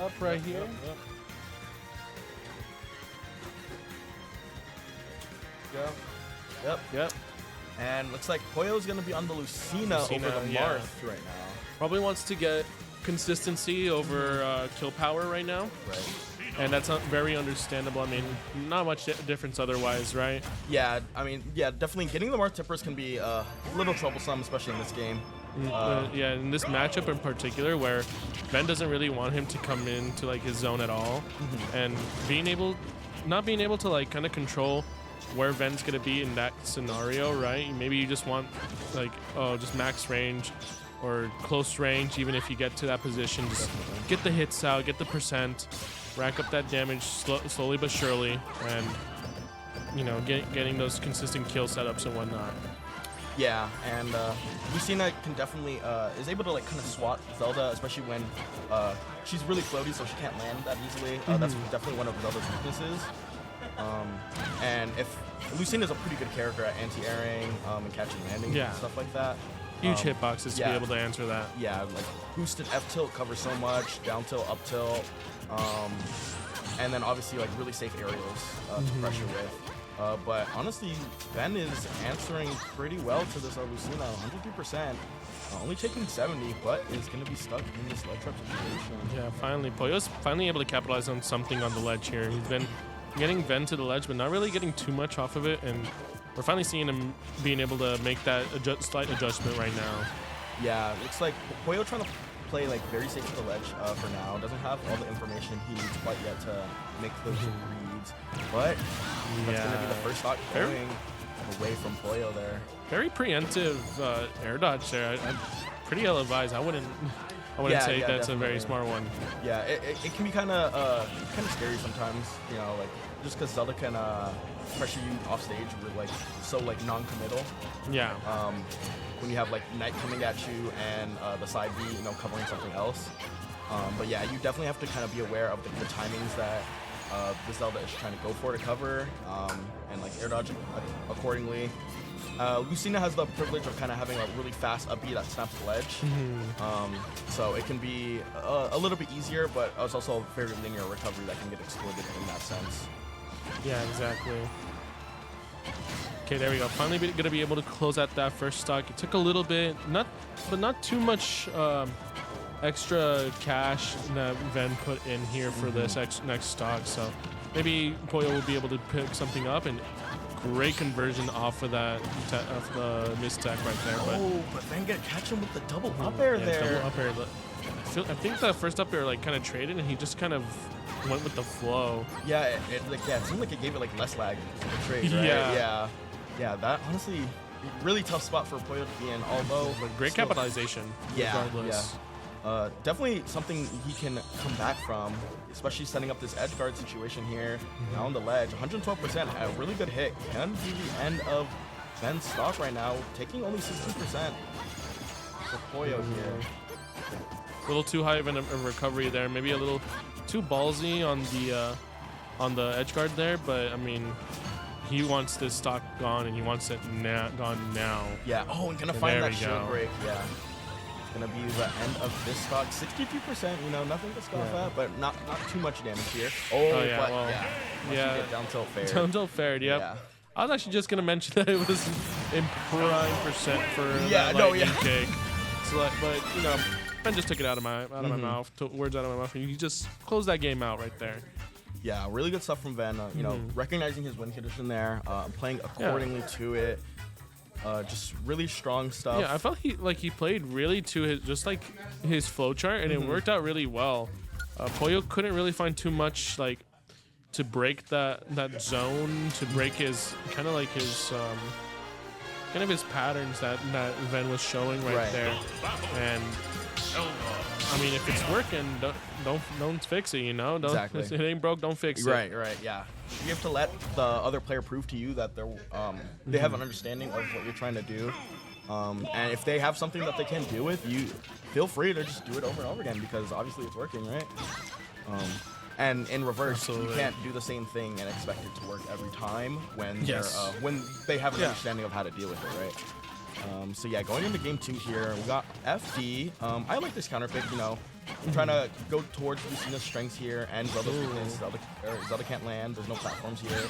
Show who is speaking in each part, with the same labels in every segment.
Speaker 1: up right here.
Speaker 2: Yep. And looks like Pollo's going to be on the Lucina over the Marth right now.
Speaker 1: Probably wants to get consistency over kill power right now.
Speaker 2: Right.
Speaker 1: And that's not very understandable. I mean, not much difference otherwise, right?
Speaker 2: Yeah, I mean, yeah, definitely getting the Marth tippers can be a little troublesome, especially in this game.
Speaker 1: Yeah, in this matchup in particular, where Ben doesn't really want him to come into like his zone at all, and not being able to like kind of control where Ven's gonna be in that scenario, right? Maybe you just want like just max range or close range, even if you get to that position, just get the hits out, get the percent, rack up that damage slowly but surely, and you know, getting those consistent kill setups and whatnot.
Speaker 2: Yeah, and Lucina can definitely is able to like kind of swat Zelda, especially when she's really floaty, so she can't land that easily. That's definitely one of Zelda's weaknesses. And if Lucina is a pretty good character at anti-airing and catching landings and stuff like that.
Speaker 1: Huge hitboxes to be able to answer that.
Speaker 2: Yeah, like boosted F tilt covers so much, down tilt, up tilt, and then obviously like really safe aerials to pressure with. But honestly, Ben is answering pretty well to this Lucina, 103%. Only taking 70, but is going to be stuck in this ledge trap situation.
Speaker 1: Yeah, finally. Pollo's finally able to capitalize on something on the ledge here. He's been getting Ben to the ledge, but not really getting too much off of it, and we're finally seeing him being able to make that slight adjustment right now.
Speaker 2: Yeah, looks like Pollo trying to play like very safe to the ledge for now. Doesn't have all the information he needs quite yet to make those reads, but that's going to be the first stock going away from Pollo there.
Speaker 1: Very preemptive air dodge there. I'm pretty ill-advised. I wouldn't say that's
Speaker 2: definitely
Speaker 1: a very smart one.
Speaker 2: Yeah, it can be kind of scary sometimes, you know, like just because Zelda can pressure you off stage with like so like non-committal.
Speaker 1: Yeah.
Speaker 2: When you have like Knight coming at you and the side B, you know, covering something else. But yeah, you definitely have to kind of be aware of the timings that the Zelda is trying to go for to cover and like air dodge accordingly. Lucina has the privilege of kind of having a really fast up B that snaps the ledge. So it can be a little bit easier, but it's also a very linear recovery that can get exploited in that sense.
Speaker 1: Yeah, exactly. Okay, there we go. Finally going to be able to close out that first stock. It took a little bit, but not too much extra cash that Ven put in here for this next stock. So maybe Pollo will be able to pick something up, and great conversion off of that mistech right there.
Speaker 2: But Ven gonna catch him with the double up air there.
Speaker 1: Double up air. I think the first up air like kind of traded, and he just kind of went with the flow.
Speaker 2: Yeah, it seemed like it gave it like less lag in the trade, right? Yeah, that honestly really tough spot for Pollo to be in, although
Speaker 1: but great capitalization regardless.
Speaker 2: Definitely something he can come back from, especially setting up this edge guard situation here now on the ledge. 112%, a really good hit. Can be the end of Ven's stock right now, taking only 16% for Pollo here.
Speaker 1: A little too high of a recovery there, maybe a little too ballsy on the edge guard there, but I mean, he wants this stock gone, and he wants it gone now.
Speaker 2: Yeah. Oh, and gonna find that shield break. Yeah. Gonna be the end of this stock. 62%. You know, nothing to scoff at, but not too much damage here. Down tilt fared.
Speaker 1: Down tilt fared. Yep. Yeah. I was actually just gonna mention that it was in prime percent for that lightning kick. So, but you know, Ben just took it out of my mouth. Took words out of my mouth, and you just closed that game out right there.
Speaker 2: Yeah, really good stuff from Ven. You know, recognizing his win condition there, playing accordingly to it. Just really strong stuff.
Speaker 1: Yeah, I felt he played really to his flow chart, and it worked out really well. Pollo couldn't really find too much like to break that zone, to break his kind of his patterns that Ven was showing right there. And I mean, if it's working, don't fix it. You know,
Speaker 2: exactly.
Speaker 1: If it ain't broke, don't fix it.
Speaker 2: Right. Yeah. You have to let the other player prove to you that they have an understanding of what you're trying to do, and if they have something that they can deal with, you feel free to just do it over and over again, because obviously it's working, right? And in reverse, you can't do the same thing and expect it to work every time when when they have an understanding of how to deal with it, right? So yeah, going into game 2 here, we got FD. I like this counter pick, you know. trying to go towards Lucina's strengths here and Zelda's weakness. Zelda can't land. There's no platforms here.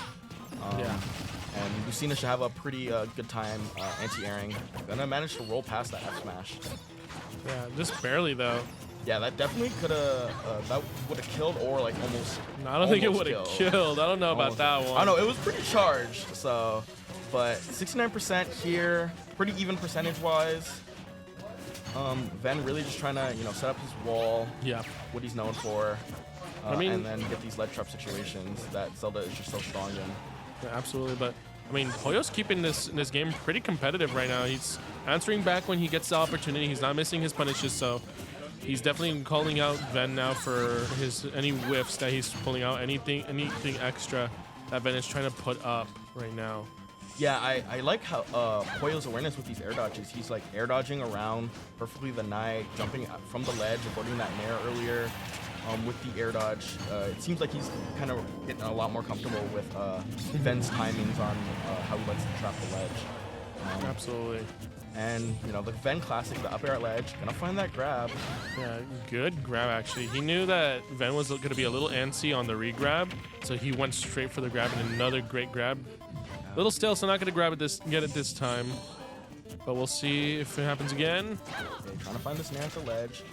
Speaker 2: And Lucina should have a pretty good time anti-airing. Gonna manage to roll past that F smash.
Speaker 1: Yeah, just barely though.
Speaker 2: Yeah, that definitely could have, that would have killed or like almost.
Speaker 1: No, I don't think it would have killed. I don't know about that one.
Speaker 2: I know, it was pretty charged, so. But 69% here, pretty even percentage-wise. Ven really just trying to, set up his wall.
Speaker 1: Yeah.
Speaker 2: What he's known for. And then get these ledge trap situations that Zelda is just so strong in.
Speaker 1: Yeah, absolutely, but I mean, Pollo's keeping this game pretty competitive right now. He's answering back when he gets the opportunity. He's not missing his punishes, so he's definitely calling out Ven now for any whiffs that he's pulling out, anything extra that Ven is trying to put up right now.
Speaker 2: Yeah, I like how Pollo's awareness with these air dodges. He's like air dodging around perfectly the knight, jumping from the ledge, avoiding that nair earlier. With the air dodge, it seems like he's kind of getting a lot more comfortable with Ven's timings on how he likes to trap the ledge.
Speaker 1: Absolutely.
Speaker 2: And, the Ven classic, the up air at ledge, gonna find that grab.
Speaker 1: Yeah, good grab, actually. He knew that Ven was going to be a little antsy on the re-grab, so he went straight for the grab, and another great grab. A little still, so not going to get it this time. But we'll see if it happens again.
Speaker 2: Okay, trying to find this nair at the ledge.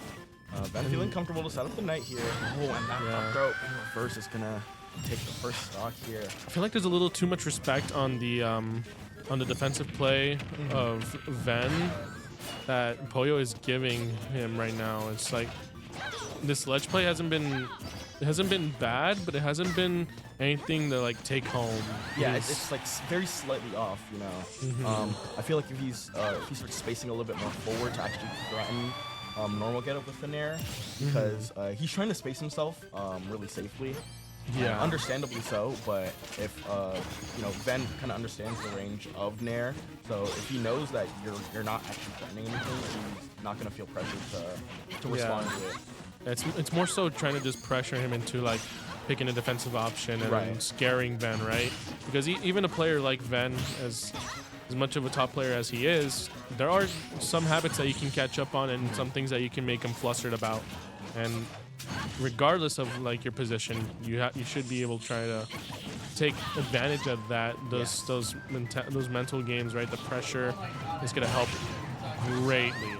Speaker 2: Ven feeling comfortable to set up the knight here. Oh, and that up throw first is going to take the first stock here.
Speaker 1: I feel like there's a little too much respect on the defensive play of Ven that Pollo is giving him right now. It's like this ledge play hasn't been bad, but it hasn't been anything to like take home.
Speaker 2: Yeah, it's like very slightly off, I feel like if he starts spacing a little bit more forward to actually threaten normal get up with the nair, because he's trying to space himself really safely.
Speaker 1: Yeah,
Speaker 2: understandably so, but if Ven kind of understands the range of nair, so if he knows that you're not actually threatening anything, he's not gonna feel pressured to respond to it.
Speaker 1: It's more so trying to just pressure him into like picking a defensive option and scaring Ven, right? Because even a player like Ven, as much of a top player as he is, there are some habits that you can catch up on and some things that you can make him flustered about. And regardless of like your position, you should be able to try to take advantage of that. Those mental games, right? The pressure is going to help greatly.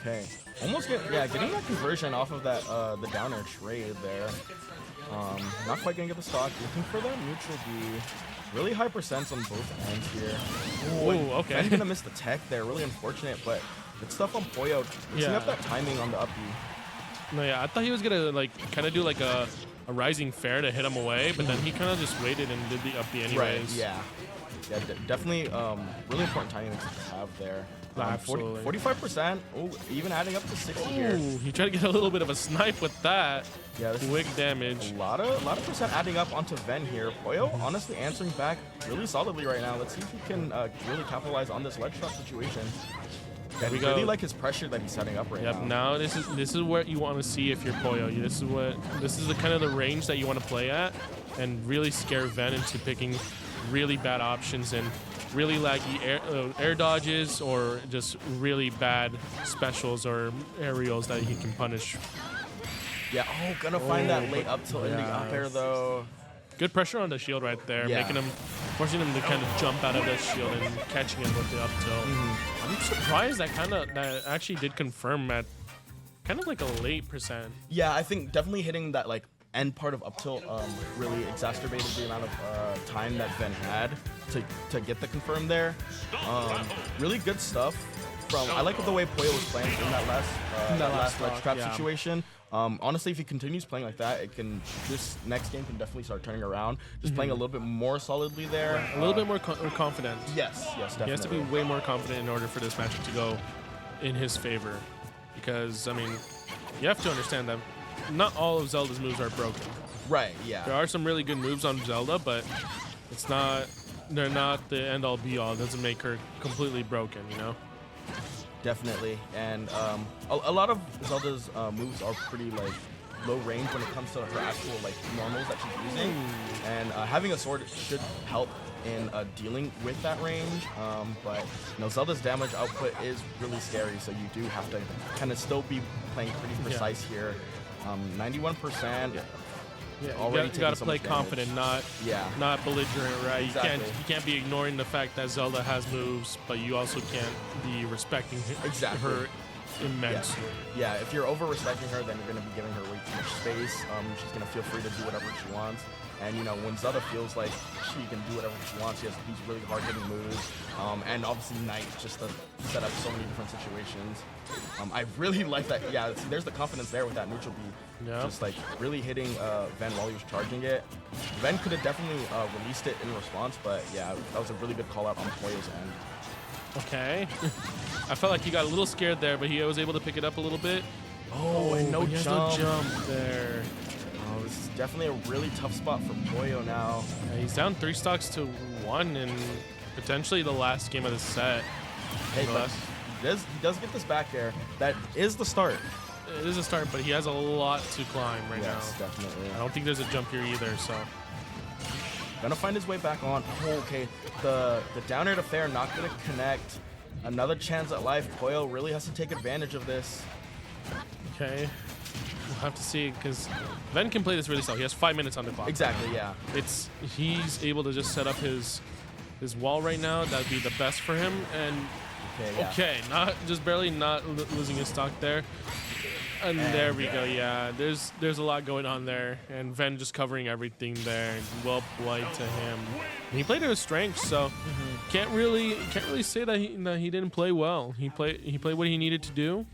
Speaker 2: Okay, almost getting that conversion off of that the down air trade there. Not quite gonna get the stock. Looking for that neutral B. Really high percents on both ends here.
Speaker 1: Oh, okay.
Speaker 2: I'm gonna miss the tech there. Really unfortunate, but good stuff on Pollo. Mixing up that timing on the up B.
Speaker 1: No, yeah, I thought he was gonna like kind of do like a rising fair to hit him away, but then he kind of just waited and did the up B anyways.
Speaker 2: Right. Yeah, definitely. Really important timing to have there.
Speaker 1: Absolutely.
Speaker 2: 45%. Oh, even adding up to 60 here.
Speaker 1: He tried to get a little bit of a snipe with that.
Speaker 2: Yeah, this
Speaker 1: quick damage.
Speaker 2: A lot of percent adding up onto Ven here. Pollo honestly answering back really solidly right now. Let's see if he can really capitalize on this ledge trap situation. I really like his pressure that he's setting up right now.
Speaker 1: Yep. Now this is what you want to see if you're Pollo. This is the kind of the range that you want to play at, and really scare Ven into picking really bad options and really laggy air dodges, or just really bad specials or aerials that he can punish.
Speaker 2: Yeah, gonna find that late up tilt ending up air though.
Speaker 1: Good pressure on the shield right there, forcing him to kind of jump out of that shield and catching him with the up tilt. I'm surprised that actually did confirm at kind of like a late percent.
Speaker 2: Yeah, I think definitely hitting that like end part of up tilt really exacerbated the amount of time that Ven had to get the confirm there. Really good stuff from. I like the way Pollo was playing in that last ledge trap situation. Honestly, if he continues playing like that, this next game can definitely start turning around. Just playing a little bit more solidly there.
Speaker 1: A little bit more confident.
Speaker 2: Yes, definitely.
Speaker 1: He has to be way more confident in order for this matchup to go in his favor. Because, I mean, you have to understand that not all of Zelda's moves are broken.
Speaker 2: Right, yeah.
Speaker 1: There are some really good moves on Zelda, but they're not the end-all be-all. It doesn't make her completely broken,
Speaker 2: Definitely, and a lot of Zelda's moves are pretty like low range when it comes to her actual like normals that she's using, and having a sword should help in dealing with that range. But you know, Zelda's damage output is really scary, so you do have to kind of still be playing pretty precise here. 91%.
Speaker 1: Yeah, you got to play confident, not belligerent, right?
Speaker 2: Exactly.
Speaker 1: You can't be ignoring the fact that Zelda has moves, but you also can't be respecting her immensely.
Speaker 2: Yeah, if you're over respecting her, then you're going to be giving her way too much space. She's going to feel free to do whatever she wants. And you know, when Zelda feels like she can do whatever she wants, she has these really hard-hitting moves, and obviously Knight just to set up so many different situations. I really like that. Yeah, see, there's the confidence there with that neutral B.
Speaker 1: Yeah.
Speaker 2: Just like really hitting Ven while he was charging it. Ven could have definitely released it in response, but yeah, that was a really good call out on Pollo's end.
Speaker 1: Okay. I felt like he got a little scared there, but he was able to pick it up a little bit.
Speaker 2: Oh, and no
Speaker 1: he has
Speaker 2: jump.
Speaker 1: no jump there.
Speaker 2: Oh, this is definitely a really tough spot for Pollo now.
Speaker 1: Yeah, he's down 3 stocks to 1 in potentially the last game of the set.
Speaker 2: Hey, but he does get this back air. That is the start.
Speaker 1: It is a start, but he has a lot to climb right now.
Speaker 2: Yes, definitely.
Speaker 1: I don't think there's a jump here either, so.
Speaker 2: Gonna find his way back on. Oh, okay. The down air to fair not gonna connect. Another chance at life. Pollo really has to take advantage of this.
Speaker 1: Okay. We'll have to see, because Ven can play this really slow. He has 5 minutes on the clock.
Speaker 2: Exactly, yeah.
Speaker 1: He's able to just set up his wall right now. That'd be the best for him. And okay, not just barely not losing his stock there. And there we go. Yeah, there's a lot going on there, and Ven just covering everything there. Well played to him. And he played to his strengths, so can't really say that he didn't play well. He played what he needed to do,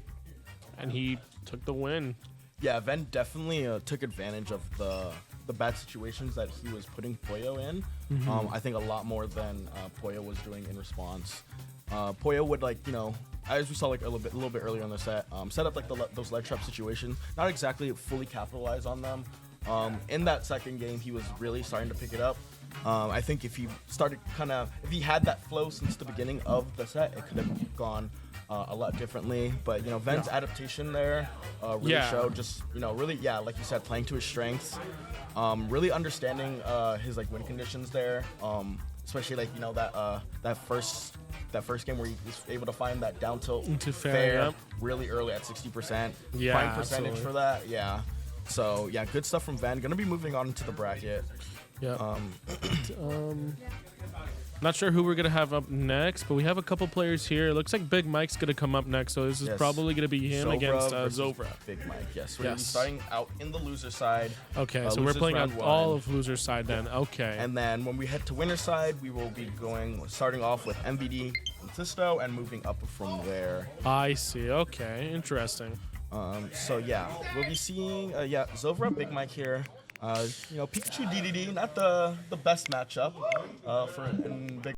Speaker 1: and he took the win.
Speaker 2: Yeah, Ven definitely took advantage of the bad situations that he was putting Pollo in. I think a lot more than Pollo was doing in response. Pollo would, like, you know, as we saw like a little bit earlier in the set, set up like those ledge trap situations, not exactly fully capitalize on them. In that second game, he was really starting to pick it up. I think if he had that flow since the beginning of the set, it could have gone a lot differently. But you know, Ven's adaptation there really showed. Just, you know, really, like you said, playing to his strengths, really understanding his like win conditions there. Especially like, you know, that first game where he was able to find that down tilt
Speaker 1: into
Speaker 2: fair really early at 60%.
Speaker 1: Yeah,
Speaker 2: prime percentage
Speaker 1: absolutely.
Speaker 2: for that. Yeah. So yeah, good stuff from Ven. Gonna be moving on into the bracket.
Speaker 1: Yeah. Not sure who we're gonna have up next, but we have a couple players here. It looks like Big Mike's gonna come up next, so this is probably gonna be him against Zovra.
Speaker 2: Big Mike, yes. We're gonna be starting out in the loser side.
Speaker 1: Okay, so we're playing on all of loser side then. Okay.
Speaker 2: And then when we head to winner side, we will be starting off with MVD and Sisto and moving up from there.
Speaker 1: I see. Okay, interesting.
Speaker 2: So yeah, we'll be seeing Zovra, Big Mike here. You know, Pikachu DDD, not the best matchup for in Big